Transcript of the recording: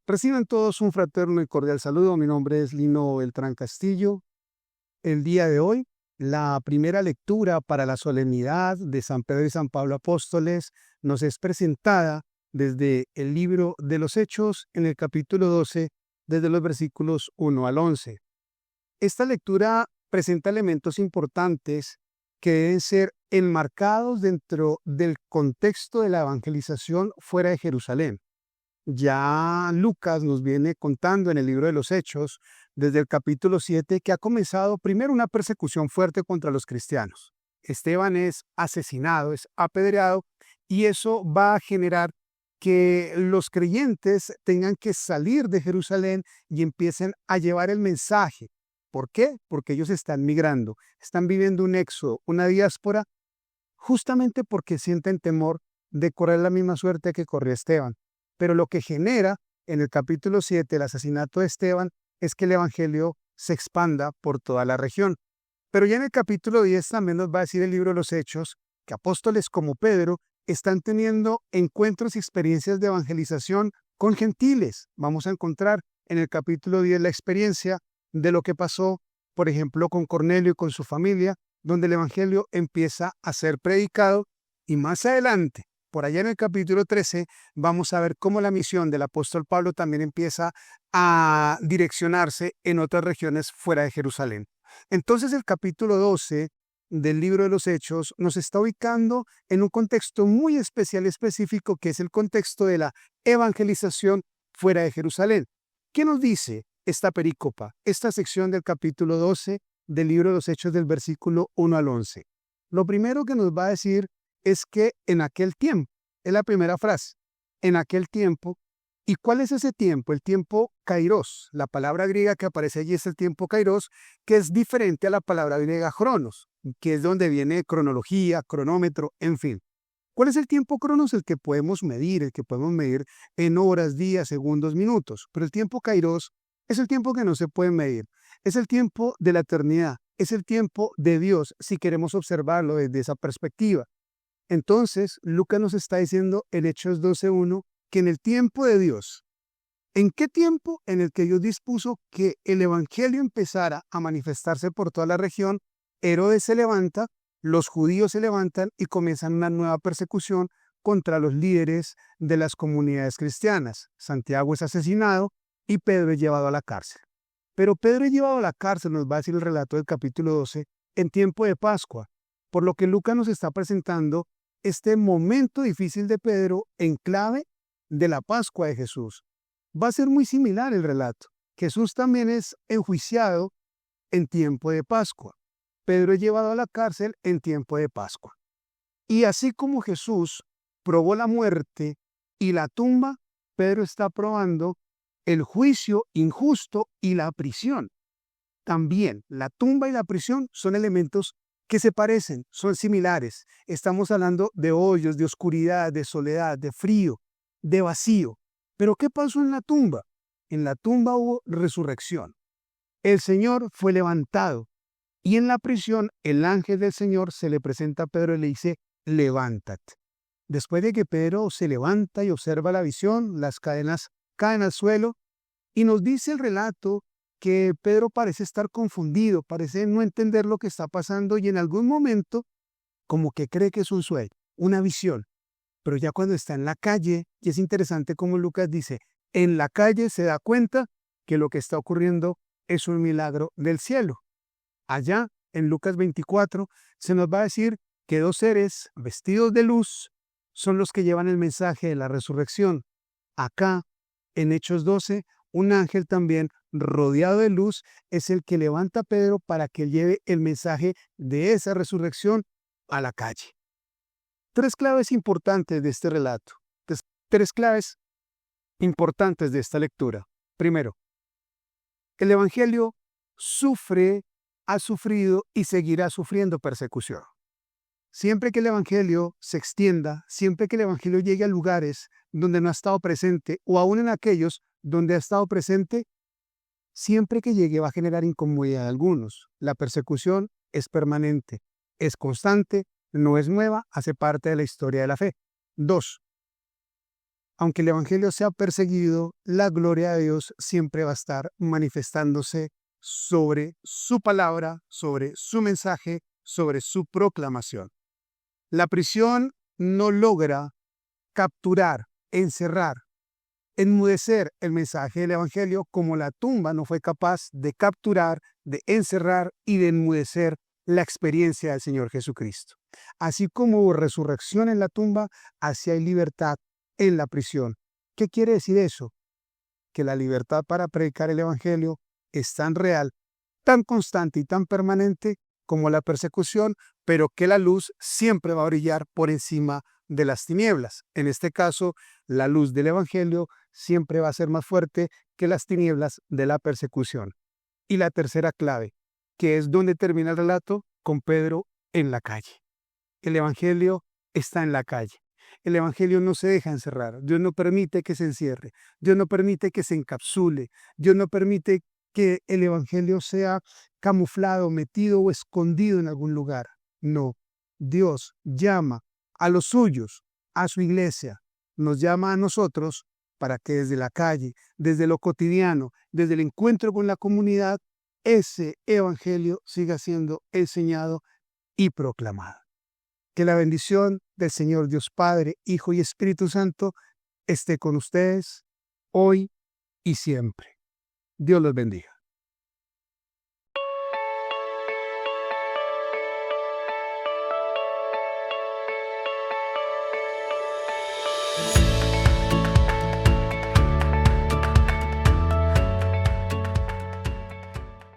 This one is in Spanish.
Reciban todos un fraterno y cordial saludo. Mi nombre es Lino Beltrán Castillo. El día de hoy, la primera lectura para la solemnidad de San Pedro y San Pablo Apóstoles nos es presentada desde el libro de los Hechos en el capítulo 12, desde los versículos 1 al 11. Esta lectura presenta elementos importantes que deben ser enmarcados dentro del contexto de la evangelización fuera de Jerusalén. Ya Lucas nos viene contando en el libro de los Hechos, desde el capítulo 7, que ha comenzado primero una persecución fuerte contra los cristianos. Esteban es asesinado, es apedreado, y eso va a generar que los creyentes tengan que salir de Jerusalén y empiecen a llevar el mensaje. ¿Por qué? Porque ellos están migrando, están viviendo un éxodo, una diáspora, justamente porque sienten temor de correr la misma suerte que corrió Esteban. Pero lo que genera en el capítulo 7 el asesinato de Esteban es que el evangelio se expanda por toda la región. Pero ya en el capítulo 10 también nos va a decir el libro de los Hechos que apóstoles como Pedro están teniendo encuentros y experiencias de evangelización con gentiles. Vamos a encontrar en el capítulo 10 la experiencia de lo que pasó, por ejemplo, con Cornelio y con su familia, donde el evangelio empieza a ser predicado, y más adelante, por allá en el capítulo 13, vamos a ver cómo la misión del apóstol Pablo también empieza a direccionarse en otras regiones fuera de Jerusalén. Entonces el capítulo 12 del libro de los Hechos nos está ubicando en un contexto muy especial y específico, que es el contexto de la evangelización fuera de Jerusalén. ¿Qué nos dice esta perícopa, esta sección del capítulo 12 del libro de los Hechos, del versículo 1 al 11? Lo primero que nos va a decir es que en aquel tiempo, es la primera frase, en aquel tiempo. ¿Y cuál es ese tiempo? El tiempo kairos. La palabra griega que aparece allí es el tiempo kairos, que es diferente a la palabra griega cronos, que es donde viene cronología, cronómetro, en fin. ¿Cuál es el tiempo cronos? El que podemos medir, en horas, días, segundos, minutos. Pero el tiempo kairos es el tiempo que no se puede medir. Es el tiempo de la eternidad, es el tiempo de Dios, si queremos observarlo desde esa perspectiva. Entonces, Lucas nos está diciendo en Hechos 12:1 que en el tiempo de Dios, ¿en qué tiempo? En el que Dios dispuso que el evangelio empezara a manifestarse por toda la región, Herodes se levanta, los judíos se levantan y comienzan una nueva persecución contra los líderes de las comunidades cristianas. Santiago es asesinado y Pedro es llevado a la cárcel. Pero Pedro es llevado a la cárcel, nos va a decir el relato del capítulo 12, en tiempo de Pascua, por lo que Lucas nos está presentando este momento difícil de Pedro en clave de la Pascua de Jesús. Va a ser muy similar el relato. Jesús también es enjuiciado en tiempo de Pascua. Pedro es llevado a la cárcel en tiempo de Pascua. Y así como Jesús probó la muerte y la tumba, Pedro está probando el juicio injusto y la prisión. También la tumba y la prisión son elementos que se parecen, son similares. Estamos hablando de hoyos, de oscuridad, de soledad, de frío, de vacío. Pero ¿qué pasó en la tumba? En la tumba hubo resurrección. El Señor fue levantado, y en la prisión el ángel del Señor se le presenta a Pedro y le dice: levántate. Después de que Pedro se levanta y observa la visión, las cadenas caen al suelo, y nos dice el relato que Pedro parece estar confundido, parece no entender lo que está pasando, y en algún momento como que cree que es un sueño, una visión. Pero ya cuando está en la calle, y es interesante como Lucas dice, en la calle se da cuenta que lo que está ocurriendo es un milagro del cielo. Allá en Lucas 24 se nos va a decir que dos seres vestidos de luz son los que llevan el mensaje de la resurrección. Acá en Hechos 12, un ángel también rodeado de luz es el que levanta a Pedro para que lleve el mensaje de esa resurrección a la calle. Tres claves importantes de este relato. Tres claves importantes de esta lectura. Primero, el evangelio sufre, ha sufrido y seguirá sufriendo persecución. Siempre que el evangelio se extienda, siempre que el evangelio llegue a lugares donde no ha estado presente, o aún en aquellos donde ha estado presente, siempre que llegue va a generar incomodidad a algunos. La persecución es permanente, es constante, no es nueva, hace parte de la historia de la fe. 2. aunque el Evangelio sea perseguido, la gloria de Dios siempre va a estar manifestándose sobre su palabra, sobre su mensaje, sobre su proclamación. La prisión no logra capturar, encerrar, enmudecer el mensaje del Evangelio como la tumba no fue capaz de capturar, de encerrar y de enmudecer la experiencia del Señor Jesucristo. Así como hubo resurrección en la tumba, así hay libertad en la prisión. ¿Qué quiere decir eso? Que la libertad para predicar el Evangelio es tan real, tan constante y tan permanente como la persecución, pero que la luz siempre va a brillar por encima de las tinieblas. En este caso, la luz del Evangelio siempre va a ser más fuerte que las tinieblas de la persecución. Y la tercera clave, que es donde termina el relato, con Pedro en la calle. El Evangelio está en la calle. El Evangelio no se deja encerrar. Dios no permite que se encierre. Dios no permite que se encapsule. Dios no permite que el Evangelio sea camuflado, metido o escondido en algún lugar. No. Dios llama a los suyos, a su iglesia. Nos llama a nosotros para que desde la calle, desde lo cotidiano, desde el encuentro con la comunidad, ese Evangelio siga siendo enseñado y proclamado. Que la bendición del Señor Dios Padre, Hijo y Espíritu Santo esté con ustedes hoy y siempre. Dios los bendiga.